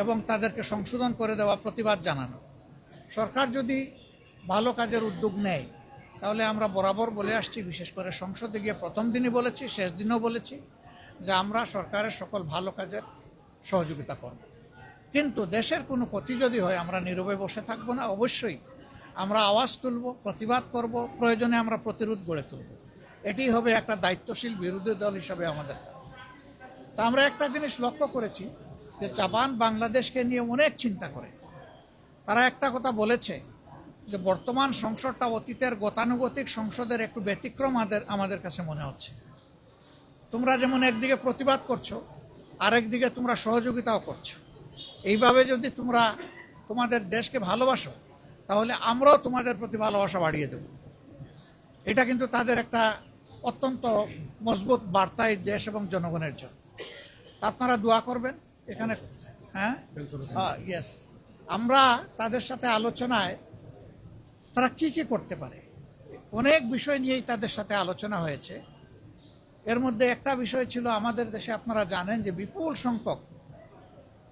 এবং তাদেরকে সংশোধন করে দেওয়া, প্রতিবাদ জানানো। সরকার যদি ভালো কাজের উদ্যোগ নেয় তাহলে আমরা বরাবর বলে আসছি, বিশেষ করে সংসদে গিয়ে প্রথম দিনই বলেছি, শেষ দিনও বলেছি যে আমরা সরকারের সকল ভালো কাজের সহযোগিতা করব। কিন্তু দেশের কোনো ক্ষতি যদি হয় আমরা নীরবে বসে থাকবো না, অবশ্যই আমরা আওয়াজ তুলব, প্রতিবাদ করব, প্রয়োজনে আমরা প্রতিরোধ গড়ে তুলব। এটি হবে একটা দায়িত্বশীল বিরোধী দল হিসাবে আমাদের কাজ। তা আমরা একটা জিনিস লক্ষ্য করেছি যে জাপান বাংলাদেশকে নিয়ে অনেক চিন্তা করে। তারা একটা কথা বলেছে যে বর্তমান সংসদটা অতীতের গতানুগতিক সংসদের একটু ব্যতিক্রম আমাদের কাছে মনে হচ্ছে। তোমরা যেমন একদিকে প্রতিবাদ করছো, আরেকদিকে তোমরা সহযোগিতাও করছো। এইভাবে যদি তোমরা তোমাদের দেশকে ভালোবাসো তাহলে আমরাও তোমাদের প্রতি ভালোবাসা বাড়িয়ে দেব। এটা কিন্তু তাদের একটা অত্যন্ত মজবুত বার্তা এই দেশ এবং জনগণের জন্য। আপনারা দোয়া করবেন এখানে। হ্যাঁ, ইয়েস, আমরা তাদের সাথে আলোচনায় তারা কি কি করতে পারে অনেক বিষয় নিয়েই তাদের সাথে আলোচনা হয়েছে। এর মধ্যে একটা বিষয় ছিল, আমাদের দেশে আপনারা জানেন যে বিপুল সংখ্যক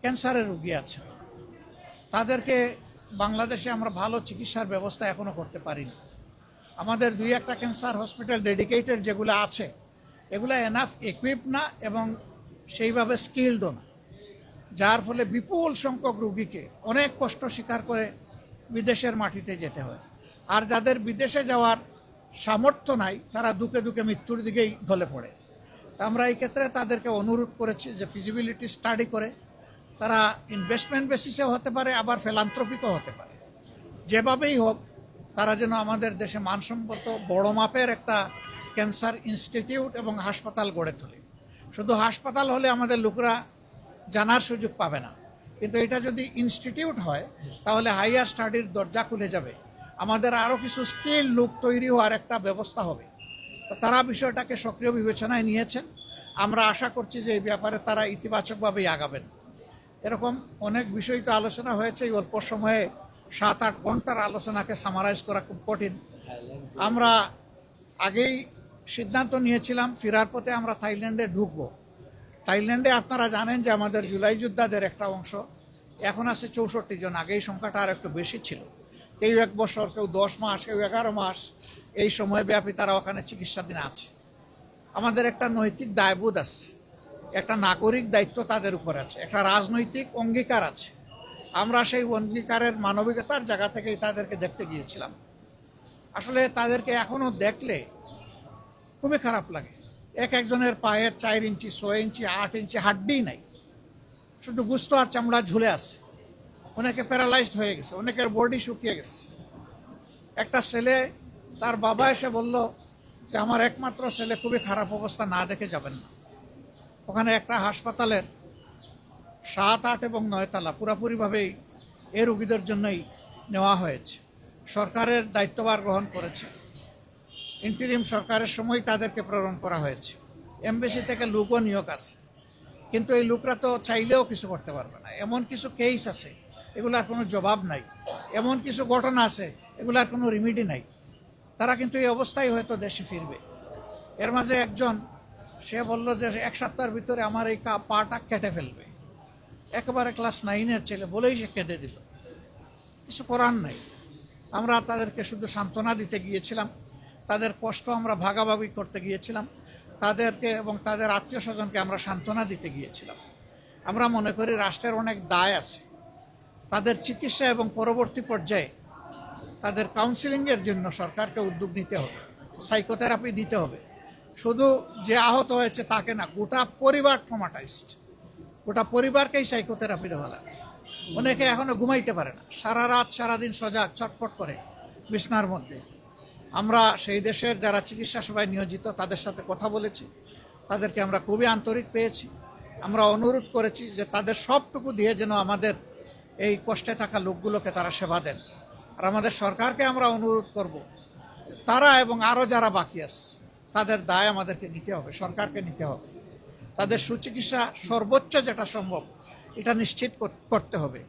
ক্যান্সারের রোগী আছে। তাদেরকে বাংলাদেশে আমরা ভালো চিকিৎসার ব্যবস্থা এখনো করতে পারিনি। আমাদের 2-1টা ক্যান্সার হসপিটাল ডেডিকেটেড যেগুলো আছে, এগুলো এনাফ ইকুইপ না এবং সেইভাবে স্কিলডও না, যার ফলে বিপুল সংখ্যক রোগীকে অনেক কষ্ট স্বীকার করে বিদেশের মাটিতে যেতে হয়। আর যাদের বিদেশে যাওয়ার সামর্থ্য নাই তারা দুকে দুকে মৃত্যুর দিকেই ঢলে পড়ে। তা আমরা এই ক্ষেত্রে তাদেরকে অনুরোধ করেছি যে ফিজিবিলিটি স্টাডি করে, তারা ইনভেস্টমেন্ট বেসিসেও হতে পারে, আবার ফিলান্থ্রপিকও হতে পারে, যেভাবেই হোক তারা যেন আমাদের দেশে মানসম্মত বড় মাপের একটা ক্যান্সার ইনস্টিটিউট এবং হাসপাতাল গড়ে তোলে। শুধু হাসপাতাল হলে আমাদের লোকরা জানার সুযোগ পাবে না, কিন্তু এটা যদি ইনস্টিটিউট হয় তাহলে হাইয়ার স্টাডির দরজা খুলে যাবে, আমাদের আরও কিছু স্কিল লোক তৈরি হওয়ার একটা ব্যবস্থা হবে। তো তারা বিষয়টাকে সক্রিয় বিবেচনায় নিয়েছেন। আমরা আশা করছি যে এই ব্যাপারে তারা ইতিবাচকভাবেই আগাবেন। এরকম অনেক বিষয় তো আলোচনা হয়েছে, এই অল্প সময়ে 7-8 ঘন্টার আলোচনাকে সামারাইজ করা খুব কঠিন। আমরা আগেই সিদ্ধান্ত নিয়েছিলাম ফেরার পথে আমরা থাইল্যান্ডে ঢুকবো। থাইল্যান্ডে আপনারা জানেন যে আমাদের জুলাই যোদ্ধাদের একটা অংশ এখন আছে 64 জন, আগে এই সংখ্যাটা আর একটু বেশি ছিল। কেউ 1 বছর, কেউ 10 মাস, কেউ 11 মাস, এই সময় ব্যাপী তারা ওখানে চিকিৎসাধীন আছে। আমাদের একটা নৈতিক দায়বোধ আছে, একটা নাগরিক দায়িত্ব তাদের উপর আছে, একটা রাজনৈতিক অঙ্গীকার আছে। আমরা সেই অঙ্গীকারের মানবিকতার জায়গা থেকেই তাদেরকে দেখতে গিয়েছিলাম। আসলে তাদেরকে এখনও দেখলে খুবই খারাপ লাগে। একজনের পায়ের 4 ইঞ্চি, 6 ইঞ্চি, 8 ইঞ্চি হাড্ডি নাই, শুধু গুস্ত আর চামড়া ঝুলে আছে। অনেকে প্যারালাইজড হয়ে গেছে, অনেকের বডি শুকিয়ে গেছে। একটা ছেলে, তার বাবা এসে বলল যে আমার একমাত্র ছেলে খুবই খারাপ অবস্থা, না দেখে যাবেন না। ওখানে একটা হাসপাতালের 7, 8 এবং 9 তলা পুরোপুরিভাবেই এই রোগীদের জন্যই নেওয়া হয়েছে। সরকারের দায়িত্বভার গ্রহণ করেছে, ইন্টিরিম সরকারের সময় তাদেরকে প্রেরণ করা হয়েছে। এমবেসি থেকে লোকও নিয়োগ আছে, কিন্তু এই লোকরা তো চাইলেও কিছু করতে পারবে না। এমন কিছু কেস আছে এগুলার কোনো জবাব নাই, এমন কিছু ঘটনা আছে এগুলার কোনো রিমিডি নাই। তারা কিন্তু এই অবস্থায় হয়তো দেশে ফিরবে। এর মাঝে একজন, সে বলল যে 1 সপ্তাহের ভিতরে আমার এই পাটা কেটে ফেলবে। একেবারে ক্লাস 9-এর ছেলে বলেই সে কেঁদে দিল। কিছু করার নাই। আমরা তাদেরকে শুধু সান্ত্বনা দিতে গিয়েছিলাম, তাদের কষ্ট আমরা ভাগাভাগি করতে গিয়েছিলাম, তাদেরকে এবং তাদের আত্মীয় স্বজনকে আমরা সান্ত্বনা দিতে গিয়েছিলাম। আমরা মনে করি রাষ্ট্রের অনেক দায় আছে, তাদের চিকিৎসা এবং পরবর্তী পর্যায়ে তাদের কাউন্সিলিংয়ের জন্য সরকারকে উদ্যোগ নিতে হবে, সাইকোথেরাপি দিতে হবে। শুধু যে আহত হয়েছে তাকে না, গোটা পরিবার ট্রমাটাইজড, গোটা পরিবারকেই সাইকোথেরাপি দেওয়া লাগে। অনেকে এখনো ঘুমাইতে পারে না, সারা রাত সারাদিন সজাগ, ছটফট করে বিছনার মধ্যে। আমরা সেই দেশের যারা চিকিৎসা সেবায় নিয়োজিত তাদের সাথে কথা বলেছি, তাদেরকে আমরা খুবই আন্তরিক পেয়েছি। আমরা অনুরোধ করেছি যে তাদের সবটুকু দিয়ে যেন আমাদের এই কষ্টে থাকা লোকগুলোকে তারা সেবা দেন। আর আমাদের সরকারকে আমরা অনুরোধ করব, তারা এবং আরও যারা বাকি আছে তাদের দায় আমাদেরকে নিতে হবে, সরকারকে নিতে হবে। তাদের সুচিকিৎসা সর্বোচ্চ যেটা সম্ভব এটা নিশ্চিত করতে হবে।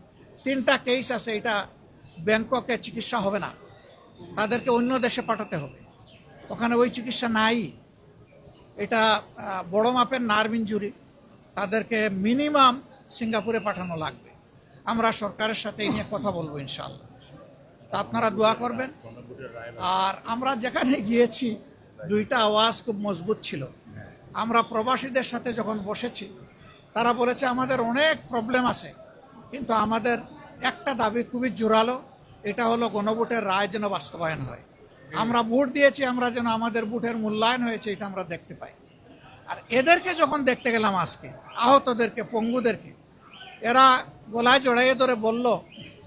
3টা কেস আছে, এটা ব্যাংককে চিকিৎসা হবে না, তাদেরকে অন্য দেশে পাঠাতে হবে, ওখানে ওই চিকিৎসা নাই। এটা বড় মাপের নার্ভ ইনজুরি, তাদেরকে মিনিমাম সিঙ্গাপুরে পাঠানো লাগবে। আমরা সরকারের সাথে এই নিয়ে কথা বলবো ইনশাআল্লাহ। তা আপনারা দোয়া করবেন। আর আমরা যেখানে গিয়েছি দুইটা আওয়াজ খুব মজবুত ছিল। আমরা প্রবাসীদের সাথে যখন বসেছি তারা বলেছে আমাদের অনেক প্রবলেম আছে, কিন্তু আমাদের একটা দাবি খুবই জোরালো, এটা হলো গণভোটের রায় যেন বাস্তবায়ন হয়। আমরা ভোট দিয়েছি, আমরা যেন আমাদের ভোটের মূল্যায়ন হয়েছে এটা আমরা দেখতে পাই। আর এদেরকে যখন দেখতে গেলাম আজকে, আহতদেরকে, পঙ্গুদেরকে, এরা গলায় জড়াইয়ে ধরে বলল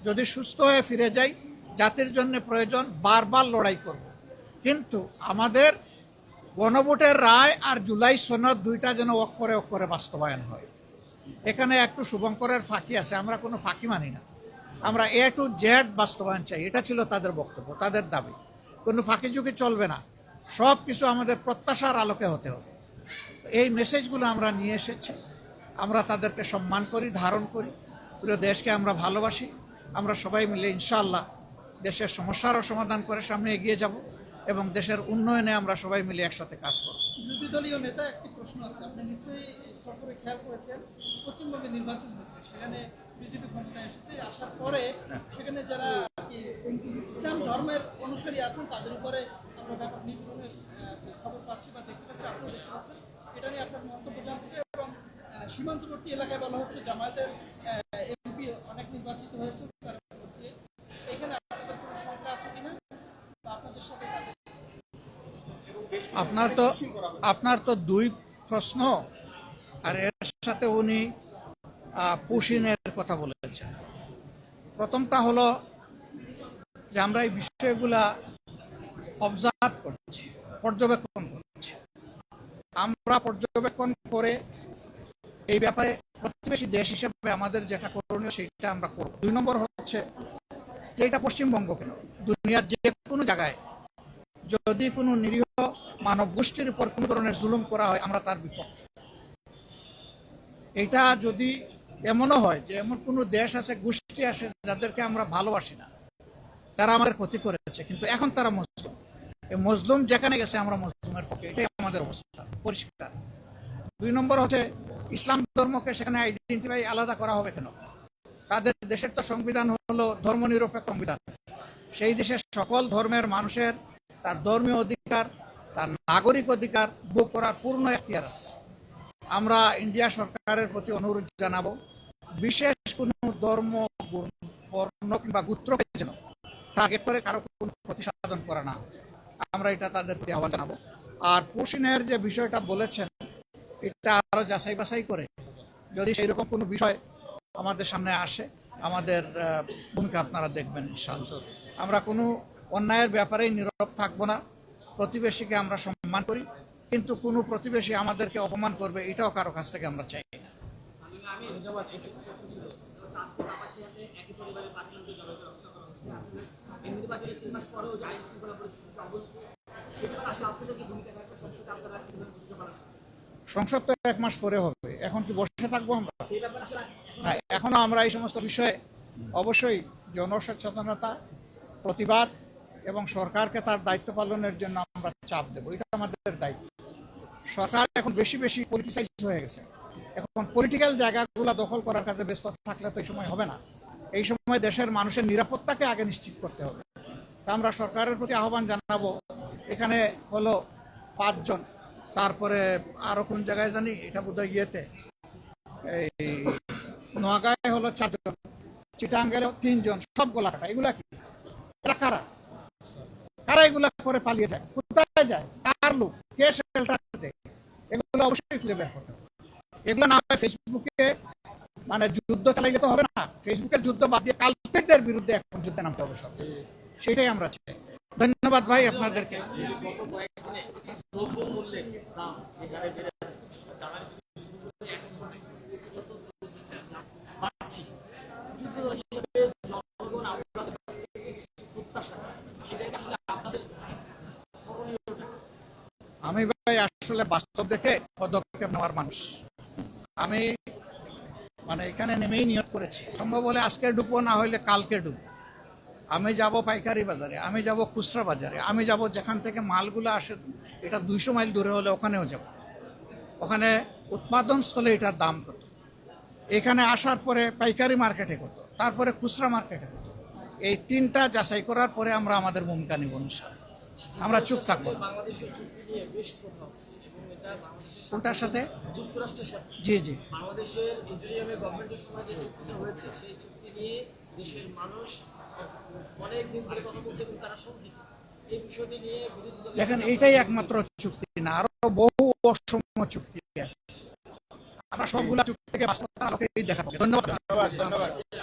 যদি সুস্থ হয়ে ফিরে যাই জাতির জন্য প্রয়োজন বারবার লড়াই করব। কিন্তু আমাদের গণভোটের রায় আর জুলাই সনদ দুইটা যেন অক্ষরে বাস্তবায়ন হয়। এখানে একটু শুভঙ্করের ফাঁকি আছে, আমরা কোনো ফাঁকি মানি না। আমরা A to Z বাস্তবায়ন চাই, এটা ছিল তাদের বক্তব্য, তাদের দাবি। কোনো ফাঁকি ঝুঁকি চলবে না, সব কিছু আমাদের প্রত্যাশার আলোকে হতে হবে। এই মেসেজগুলো আমরা নিয়ে এসেছি। আমরা তাদেরকে সম্মান করি, ধারণ করি, পুরো দেশকে আমরা ভালোবাসি। আমরা সবাই মিলে ইনশাআল্লাহ দেশের সমস্যারও সমাধান করে সামনে এগিয়ে যাব এবং দেশের উন্নয়নে আমরা সবাই মিলে একসাথে কাজ করব। বিরোধী দলীয় নেতা একটি প্রশ্ন আছে, আপনি নিশ্চয়ই সফরে খেয়াল করেছেন পশ্চিমবঙ্গে নির্বাচন হয়েছে, সেখানে বিজেপি ক্ষমতায় এসেছে, আসার পরে সেখানে যারা ইসলাম ধর্মের অনুসারী আছেন তাদের উপরে আমরা ব্যাপক নিপীড়নের খবর পাচ্ছি বা দেখতে পাচ্ছি, আপনিও দেখতে পাচ্ছেন। এটা নিয়ে আপনার মন্তব্য জানতে চাই। এবং সীমান্তবর্তী এলাকায় বলা হচ্ছে জামায়াতের এমপি অনেক নির্বাচিত হয়েছে, তার এখানে আপনাদের কোনো শঙ্কা আছে কিনা বা আপনাদের সাথে তাদের? আপনার তো দুই প্রশ্ন, আর এর সাথে উনি পুশিনের কথা বলেছেন। প্রথমটা হলো যে আমরা এই বিষয়গুলা অবজার্ভ করছি, পর্যবেক্ষণ করছি। আমরা পর্যবেক্ষণ করে এই ব্যাপারে প্রতিবেশী দেশ হিসেবে আমাদের যেটা করণীয় সেটা আমরা করব। 2 নম্বর হচ্ছে যে এটা পশ্চিমবঙ্গ কেন, দুনিয়ার যে কোনো জায়গায় যদি কোনো নিরীহ মানব গোষ্ঠীর উপর কোনো ধরনের জুলুম করা হয় আমরা তার বিপক্ষে। এটা যদি এমনও হয় যে এমন কোনো দেশ আছে, গোষ্ঠী আছে যাদেরকে আমরা ভালোবাসি না, তারা আমাদের ক্ষতি করেছে, কিন্তু এখন তারা মজলুম, এই মজলুম যেখানে গেছে আমরা মজলুমের পক্ষে, এটাই আমাদের অবস্থা পরিষ্কার। 2 নম্বর হচ্ছে ইসলাম ধর্মকে সেখানে আইডেন্টিফাই আলাদা করা হবে কেন? তাদের দেশের তো সংবিধান হলো ধর্মনিরপেক্ষ সংবিধান। সেই দেশের সকল ধর্মের মানুষের তার ধর্মীয় অধিকার, তার নাগরিক অধিকার ভোগ করার পূর্ণ এখতিয়ার আছে। আমরা ইন্ডিয়া সরকারের প্রতি অনুরোধ জানাবো বিশেষ কোনো ধর্ম, বর্ণ কিংবা গোত্রকে যেন টার্গেট করে কারো কোনো ক্ষতি সাধন করা না, আমরা এটা তাদের প্রতি আহ্বান জানাবো। আর পুশিনের যে বিষয়টা বলেছেন এটা আরো যাচাই বাছাই করে যদি সেই রকম কোনো বিষয় আমাদের সামনে আসে আমাদের ভূমিকা আপনারা দেখবেন ইনশাআল্লাহ। আমরা কোনো অন্যায়ের ব্যাপারেই নীরব থাকবো না। প্রতিবেশীকে আমরা সম্মান করি, কিন্তু কোনো প্রতিবেশী আমাদেরকে অপমান করবে এটাও কারো কাছ থেকে আমরা চাই না। সংসদ তো 1 মাস পরে হবে, এখন কি বসে থাকবো আমরা? হ্যাঁ, এখনো আমরা এই সমস্ত বিষয়ে অবশ্যই জনসচেতনতা, প্রতিবাদ এবং সরকারকে তার দায়িত্ব পালনের জন্য আমরা চাপ দেবো, এটা আমাদের দায়িত্ব। সরকার এখন বেশি বেশি পলিটিসাইজ হয়ে গেছে, এখন পলিটিক্যাল জায়গাগুলো দখল করার কাজে ব্যস্ত থাকলে তো এই সময় হবে না। এই সময় দেশের মানুষের নিরাপত্তাকে আগে নিশ্চিত করতে হবে। তা আমরা সরকারের প্রতি আহ্বান জানাবো, এখানে হলো 5 জন, তারপরে আরো কোন জায়গায় জানি এটা বোধহয় ইয়েতে এই নোয়াগাঁয় হলো 4 জন, চিটাঙ্গের 3 জন, সব গোলাকাটা। এগুলা কি? এরা কারা? কারা এগুলা করে পালিয়ে যায়? কোথায় যায়? কার লোক? কে শেল্টার দেয়? এগুলো অবশ্যই খুঁজে বের করতে হবে। এগুলো না হয় ফেসবুকে মানে যুদ্ধ চালাইলে তো হবে না, ফেসবুকের যুদ্ধ বাদ দিয়ে কালপেটদের বিরুদ্ধে এখন যুদ্ধে নামতে হবে সব। সেটাই আমরা চাই। ধন্যবাদ ভাই আপনাদেরকে। আমি ভাই আসলে বাস্তব দেখে পদক্ষেপ নেওয়ার মানুষ। আমি মানে এখানে নেমেই নিয়ত করেছি, সম্ভব হলে আজকে ডুববো, না হলে কালকে ডুববো। আমি যাব পাইকারি বাজারে, আমি যাব খুচরা বাজারে, আমি যাব যেখান থেকে মালগুলো আসে, এটা 200 মাইল দূরে হলে ওখানেও যাব। ওখানে উৎপাদন স্থলে এটার দাম কত, এখানে আসার পরে পাইকারি মার্কেটে কত, তারপরে খুচরা মার্কেটে কত। এই তিনটা যাচাই করার পরে আমরা আমাদের ভূমিকা নিব ইনশাআল্লাহ। আমরা চুপ থাকবো না। বাংলাদেশের চুক্তি নিয়ে বেশ কথা হচ্ছে এবং এটা বাংলাদেশের কোনটার সাথে? যুক্তরাষ্ট্রের সাথে। জি জি। বাংলাদেশের ইন্টেরিয়ামের গভর্নমেন্টের সময় যে চুক্তিটা হয়েছে সেই চুক্তি নিয়ে দেশের মানুষ অনেক দিন ধরে কথা বলছে এবং তারা শঙ্কিত। এই বিষয়টি নিয়ে বিরোধী দল দেখেন এইটাই একমাত্র চুক্তি না, আরো বহু অসম চুক্তি আছে। আমরা সবগুলা চুক্তি থেকে বাস্তবতা আলোকেই দেখাবো। ধন্যবাদ।